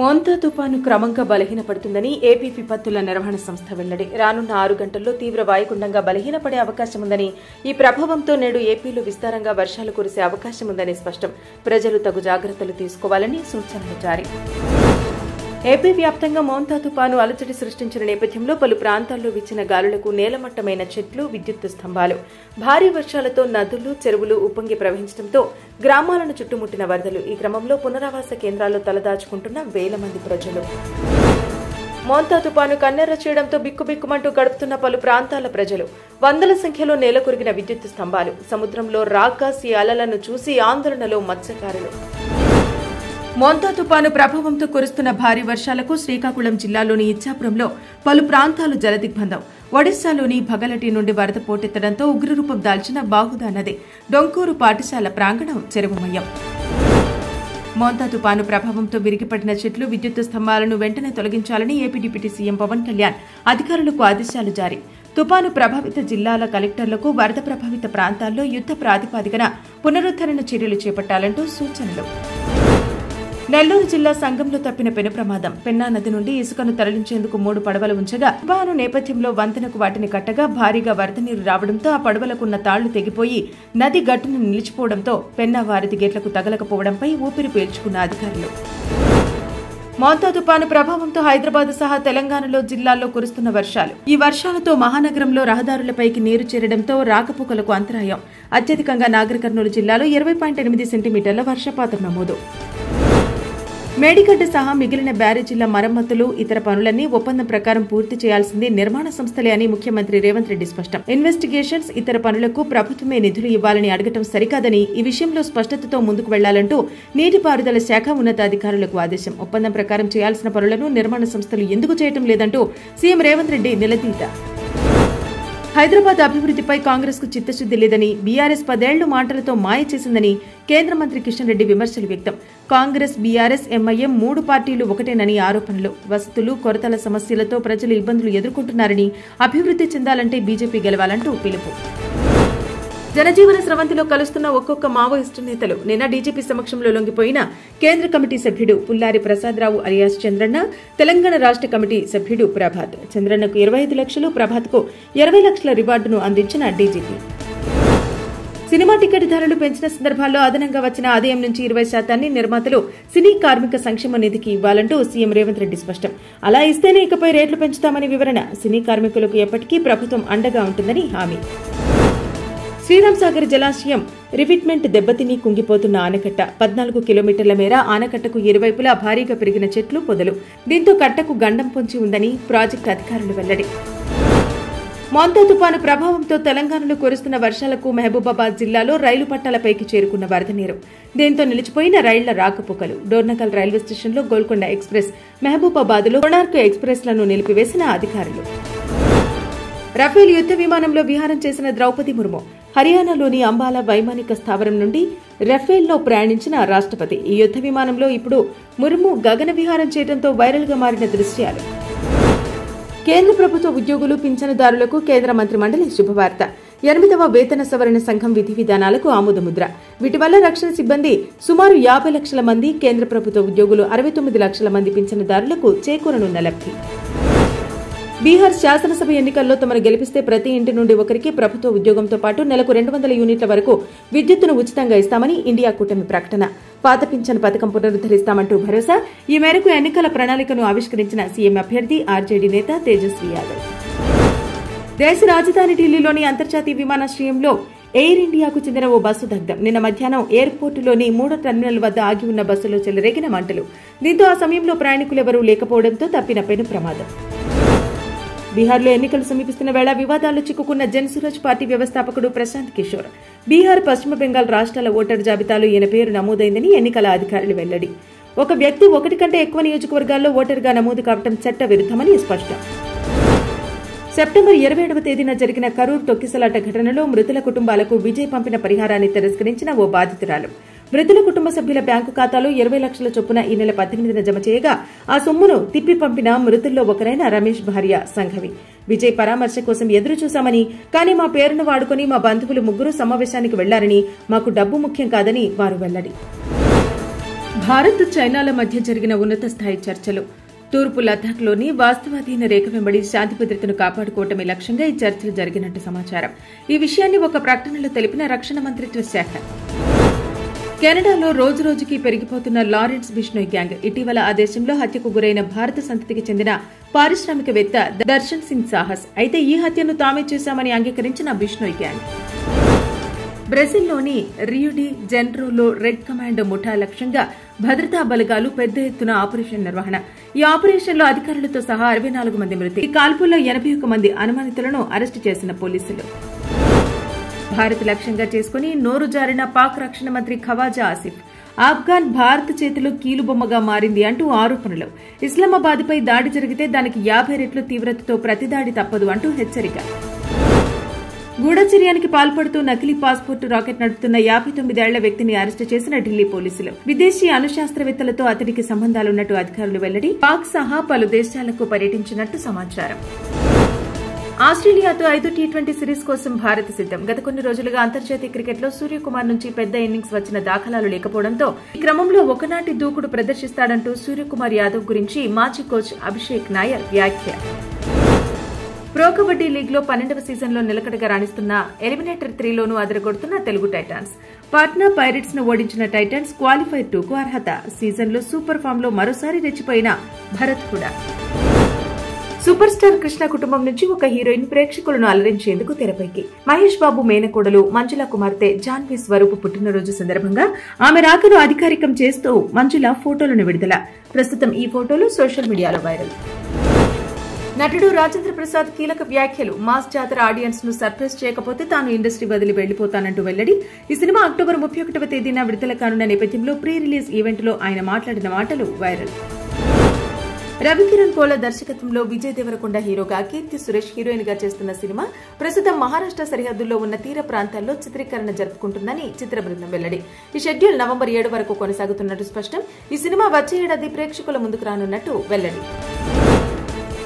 మోంతా తుపాను క్రమంగా బలహీనపడుతుందని ఏపీ విపత్తుల నిర్వహణ సంస్థ వెల్లడి. రానున్న 6 గంటల్లో తీవ్ర వాయుగుండంగా బలహీనపడే అవకాశం ఉందని, ఈ ప్రభావంతో నేడు ఏపీలో విస్తారంగా వర్షాలు కురిసే అవకాశం ఉందని స్పష్టం. ప్రజలు తగు జాగ్రత్తలు తీసుకోవాలని సూచనలు జారీ. ఏపీ వ్యాప్తంగా మోంతా తుపాను అలజడి సృష్టించిన నేపథ్యంలో పలు ప్రాంతాల్లో వీచిన గాలులకు నేలమట్టమైన చెట్లు, విద్యుత్ స్తంభాలు, భారీ వర్షాలతో నదులు, చెరువులు ఉప్పొంగి ప్రవహించడంతో గ్రామాలను చుట్టుముట్టిన వరదలు. ఈ క్రమంలో పునరావాస కేంద్రాల్లో తలదాచుకుంటున్న వేల మంది ప్రజలు. మోంతా తుపాను కన్నెర్ర చేయడంతో బిక్కుబిక్కుమంటూ గడుపుతున్న పలు ప్రాంతాల ప్రజలు. వందల సంఖ్యలో నేలకొరిగిన విద్యుత్ స్తంభాలు, సముద్రంలో రాకాసి అలలను చూసి ఆందోళనలో మత్స్యకారులు. మోంతా తుపాను ప్రభావంతో కురుస్తున్న భారీ వర్షాలకు శ్రీకాకుళం జిల్లాలోని ఇచ్చాపురంలో పలు ప్రాంతాలు జలదిగ్బంధం. ఒడిశాలోని భగలటి నుండి వరద పోటెత్తడంతో ఉగ్రరూపం దాల్చిన బాహుదా నది, డొంకూరు పాఠశాల ప్రాంగణం చెరువుమయం. మోంతా తుపాను ప్రభావంతో విరిగిపడిన చెట్లు, విద్యుత్ స్తంభాలను వెంటనే తొలగించాలని AP deputy CM Pawan Kalyan అధికారులకు ఆదేశాలు జారీ. తుపాను ప్రభావిత జిల్లాల కలెక్టర్లకు వరద ప్రభావిత ప్రాంతాల్లో యుద్ద ప్రాతిపదికన పునరుద్దరణ చర్యలు చేపట్టాలంటూ సూచనలు. నెల్లూరు జిల్లా సంగంలో తప్పిన పెను ప్రమాదం. పెన్నా నది నుండి ఇసుకను తరలించేందుకు 3 పడవలు ఉంచగా తుపాను నేపథ్యంలో వంతెనకు వాటిని కట్టగా భారీగా వరద నీరు రావడంతో ఆ పడవలకున్న తాళ్లు తెగిపోయి నది గట్టును నిలిచిపోవడంతో పెన్నా వారధి గేట్లకు తగలకపోవడంపై ఊపిరి పీల్చుకున్న అధికారులు. మోంతా తుపాను ప్రభావంతో హైదరాబాద్ సహా తెలంగాణలో జిల్లాల్లో కురుస్తున్న వర్షాలు. ఈ వర్షాలతో మహానగరంలో రహదారులపైకి నీరు చేరడంతో రాకపోకలకు అంతరాయం. అత్యధికంగా నాగర్ కర్నూలు జిల్లాలో 20.8 సెంటీమీటర్ల వర్షపాతం నమోదు. మేడిగడ్డ సహా మిగిలిన బ్యారేజీల మరమ్మతులు, ఇతర పనులన్నీ ఒప్పందం ప్రకారం పూర్తి చేయాల్సింది నిర్మాణ సంస్థలే అని ముఖ్యమంత్రి రేవంత్ రెడ్డి స్పష్టం. ఇన్వెస్టిగేషన్స్, ఇతర పనులకు ప్రభుత్వమే నిధులు ఇవ్వాలని అడగటం సరికాదని, ఈ విషయంలో స్పష్టతతో ముందుకు వెళ్లాలంటూ నీటిపారుదల శాఖ ఉన్నతాధికారులకు ఆదేశం. ఒప్పందం ప్రకారం చేయాల్సిన పనులను నిర్మాణ సంస్థలు ఎందుకు చేయటం లేదంటూ సీఎం రేవంత్ రెడ్డి నిలదీత. హైదరాబాద్ అభివృద్దిపై కాంగ్రెస్ కు చిత్తశుద్ది లేదని, బీఆర్ఎస్ 10 ఏళ్లు మాటలతో మాయ చేసిందని కేంద్ర మంత్రి కిషన్ రెడ్డి విమర్శలు వ్యక్తం. కాంగ్రెస్, బీఆర్ఎస్, ఎంఐఎం 3 పార్టీలు ఒకటేనని ఆరోపణలు. వసతులు, కొరతల సమస్యలతో ప్రజలు ఇబ్బందులు ఎదుర్కొంటున్నారని, అభివృద్ది చెందాలంటే బీజేపీ గెలవాలంటూ పిలుపు. జనజీవన స్రవంతిలో కలుస్తున్న ఒక్కొక్క మావోయిస్టు నేతలు. నిన్న డీజీపీ సమక్షంలో లొంగిపోయిన కేంద్ర కమిటీ సభ్యుడు పుల్లారి ప్రసాదరావు అలియాస్ చంద్రన్న, తెలంగాణ రాష్ట్ర కమిటీ సభ్యుడు ప్రభాత్. చంద్రన్నకు 25 లక్షలు, ప్రభాత్కు 20 లక్షల రివార్డును అందించిన డీజీపీ. సినిమా టికెట్ ధరలు పెంచిన సందర్భాల్లో అదనంగా వచ్చిన ఆదాయం నుంచి 20% నిర్మాతలు సినీ కార్మిక సంక్షేమ నిధికి ఇవ్వాలంటూ సీఎం రేవంత్ రెడ్డి స్పష్టం. అలా ఇస్తేనే ఇకపై రేట్లు పెంచుతామని వివరణ. సినీ కార్మికులకు ఎప్పటికీ ప్రభుత్వం అండగా ఉంటుందని హామీ. శ్రీరామ్ సాగర్ జలాశయం రిఫిట్మెంట్ దెబ్బతిని కుంగిపోతున్న ఆనకట్ట. 14 కిలోమీటర్ల మేర ఆనకట్టకు ఇరువైపులా భారీగా పెరిగిన చెట్లు, పొదలు. దీంతో కట్టకు గండం పొంచి ఉందని ప్రాజెక్టు అధికారులు వెల్లడి. మోంతా తుపాను ప్రభావంతో తెలంగాణలో కురుస్తున్న వర్షాలకు మహబూబాబాద్ జిల్లాలో రైలు పట్టాలపైకి చేరుకున్న వరద నీరు. దీంతో నిలిచిపోయిన రైళ్ల రాకపోకలు. డోర్నకల్ రైల్వే స్టేషన్లో గోల్కొండ ఎక్స్ప్రెస్, మహబూబాబాద్లో కోణార్క్ ఎక్స్ప్రెస్లను నిలిపివేసిన అధికారులు. రఫేల్ యుద్ద విమానంలో విహారం చేసిన ద్రౌపది ముర్ము. హర్యానాలోని అంబాలా వైమానిక స్థావరం నుండి రఫేల్లో ప్రయాణించిన రాష్ట్రపతి. ఈ యుద్ద విమానంలో ఇప్పుడు ముర్ము గగన విహారం చేయడంతో వైరల్ గా మారిన దృశ్యాలు. కేంద్ర ప్రభుత్వ ఉద్యోగులు, పింఛనుదారులకు కేంద్ర మంత్రి మండలి శుభవార్త. 8వ వేతన సవరణ సంఘం విధి విధానాలకు ఆమోదముద్ర. వీటి వల్ల రక్షణ సిబ్బంది సుమారు 50 లక్షల మంది, కేంద్ర ప్రభుత్వ ఉద్యోగులు 69 లక్షల మంది పింఛనుదారులకు చేకూరనున్న లబ్ధి. బీహార్ శాసనసభ ఎన్నికల్లో తమను గెలిపిస్తే ప్రతి ఇంటి నుండి ఒకరికి ప్రభుత్వ ఉద్యోగంతో పాటు నెలకు 200 యూనిట్ల వరకు విద్యుత్తును ఉచితంగా ఇస్తామని ఇండియా కూటమి ప్రకటన. పాత పింఛన్ పథకం పునరుద్దరిస్తామంటూ భరోసా. ఈ మేరకు ఎన్నికల ప్రణాళికను ఆవిష్కరించిన సీఎం అభ్యర్థి ఆర్జేడీ నేత తేజస్వీ యాదవ్. దేశ రాజధాని ఢిల్లీలోని అంతర్జాతీయ విమానాశ్రయంలో ఎయిర్ ఇండియాకు చెందిన ఓ బస్సు దగ్ధం. నిన్న మధ్యాహ్నం ఎయిర్పోర్టులోని 3వ టెర్మినల్ వద్ద ఆగి ఉన్న బస్సులో చెలరేగిన మంటలు. దీంతో ఆ సమయంలో ప్రయాణికులెవరూ లేకపోవడంతో తప్పిన పెను ప్రమాదం. బీహార్లో ఎన్నికలు సమీపిస్తున్న వేళ వివాదాల్లో చిక్కుకున్న జనసురాజ్ పార్టీ వ్యవస్థాపకుడు ప్రశాంత్ కిషోర్. బీహార్, పశ్చిమ బెంగాల్ రాష్ట్రాల ఓటరు జాబితాలో ఈయన పేరు నమోదైందని ఎన్నికల అధికారులు వెల్లడి. ఒక వ్యక్తి 1 కంటే ఎక్కువ నియోజకవర్గాల్లో ఓటరుగా నమోదు కావడం చట్ట విరుద్దమని స్పష్టం. సెప్టెంబర్ 27వ తేదీన జరిగిన కరూర్ తొక్కిసలాట ఘటనలో మృతుల కుటుంబాలకు విజయ్ పంపిన పరిహారాన్ని తిరస్కరించిన ఓ బాధితురాలు. మృతుల కుటుంబ సభ్యుల బ్యాంకు ఖాతాలో 20 లక్షల చొప్పున ఈ నెల 18న జమ చేయగా ఆ సొమ్మును తిప్పి పంపిన మృతుల్లో ఒకరైన రమేష్ భార్య సంఘవి. విజయ్ పరామర్శ కోసం ఎదురు చూశామని, కానీ మా పేరును వాడుకుని మా బంధువులు 3 సమావేశానికి వెళ్లారని, మాకు డబ్బు ముఖ్యం కాదని వారు వెల్లడి. భారత్ చైనాల మధ్య జరిగిన ఉన్నత స్థాయి చర్చలు. తూర్పు లద్దాఖ్లోని వాస్తవాధీన రేఖ వెంబడి శాంతి భద్రతను కాపాడుకోవటమే లక్ష్యంగా ఈ చర్చలు జరిగినట్టు సమాచారం. ఈ విషయాన్ని ఒక ప్రకటనలో తెలిపిన రక్షణ మంత్రిత్వ శాఖ. కెనడాలో రోజురోజుకి పెరిగిపోతున్న లారెన్స్ బిష్నోయ్ గ్యాంగ్. ఇటీవల ఆ దేశంలో హత్యకు గురైన భారత సంతతికి చెందిన పారిశ్రామికవేత్త దర్శన్ సింగ్ సాహస్. అయితే ఈ హత్యను తామే చేశామని అంగీకరించిన బిష్నోయ్ గ్యాంగ్. బ్రెజిల్లోని రియోడి జెనరోలో రెడ్ కమాండ్ ముఠా లక్ష్యంగా భద్రతా బలగాలు పెద్ద ఎత్తున ఆపరేషన్ నిర్వహణ. ఈ ఆపరేషన్లో అధికారులతో సహా 64 మంది మృతి. ఈ కాల్పుల్లో 81 మంది అనుమానితులను అరెస్టు చేసిన పోలీసులు. భారత్ లక్ష్యంగా చేసుకుని నోరు జారిన పాక్ రక్షణ మంత్రి ఖవాజా ఆసిఫ్. ఆఫ్ఘాన్ భారత్ చేతిలో కీలుబొమ్మగా మారింది అంటూ ఆరోపణలు. ఇస్లామాబాద్పై దాడి జరిగితే దానికి 50 రెట్లు తీవ్రతతో ప్రతిదాడి తప్పదు అంటూ హెచ్చరిక. గూఢచర్యానికి పాల్పడుతూ నకిలీ పాస్పోర్టు రాకెట్ నడుపుతున్న 59 ఏళ్ల వ్యక్తిని అరెస్టు చేసిన ఢిల్లీ పోలీసులు. విదేశీ అణుశాస్త్రవేత్తలతో అతడికి సంబంధాలున్నట్టు అధికారులు వెల్లడి. పాక్ సహా పలు దేశాలకు పర్యటించినట్టు సమాచారం. ఆస్ట్రేలియాతో 5 టీ20 సిరీస్ కోసం భారత్ సిద్దం. గత కొన్ని రోజులుగా అంతర్జాతీయ క్రికెట్లో సూర్యకుమార్ నుంచి పెద్ద ఇన్నింగ్స్ వచ్చిన దాఖలాలు లేకపోవడంతో ఈ క్రమంలో ఒకనాటి దూకుడు ప్రదర్శిస్తాడంటూ సూర్యకుమార్ యాదవ్ గురించి మాజీ కోచ్ అభిషేక్ నాయర్ వ్యాఖ్య. ప్రో కబడ్డీ లీగ్లో 12వ సీజన్లో నిలకడగా రాణిస్తున్న ఎలిమినేటర్ 3లోనూ అదరగొడుతున్న తెలుగు టైటాన్స్. పాట్నా పైరేట్స్ ను ఓడించిన టైటాన్స్ క్వాలిఫైర్ 2కు అర్హత. సీజన్లో సూపర్ ఫామ్ లో మరోసారి రెచ్చిపోయిన భరత్ కూడా. సూపర్ స్టార్ కృష్ణ కుటుంబం నుంచి ఒక హీరోయిన్ ప్రేక్షకులను అలరించేందుకు తెరపైకి. మహేష్ బాబు మేనకోడలు మంజుల కుమార్తె జాన్వీ స్వరూప్ పుట్టినరోజు సందర్భంగా ఆమె రాకను అధికారికం చేస్తూ మంజుల ఫోటోలను విడుదల. ప్రస్తుతం ఈ ఫోటోలు సోషల్ మీడియాలో వైరల్. నటుడు రాజేంద్ర ప్రసాద్ కీలక వ్యాఖ్యలు. మాస్ జాతర ఆడియన్స్ ను సర్ప్రైజ్ చేయకపోతే తాను ఇండస్ట్రీ వదిలి వెళ్లిపోతానంటూ వెల్లడి. ఈ సినిమా అక్టోబర్ 31వ తేదీన విడుదల కానున్న నేపథ్యంలో ప్రీ రిలీజ్ ఈవెంట్ లో ఆయన మాట్లాడిన మాటలు వైరల్. రవికిరణ్ కోల దర్శకత్వంలో విజయ్ దేవరకొండ హీరోగా, కీర్తి సురేష్ హీరోయిన్ గా చేస్తున్న సినిమా ప్రస్తుతం మహారాష్ట్ర సరిహద్దుల్లో ఉన్న తీర ప్రాంతాల్లో చిత్రీకరణ జరుపుకుంటుందని చిత్ర బృందం వెల్లడి. ఈ షెడ్యూల్ నవంబర్ 7 వరకు కొనసాగుతున్నట్టు స్పష్టం. ఈ సినిమా వచ్చే ఏడాది ప్రేక్షకుల ముందుకు రానున్నట్టు వెల్లడి.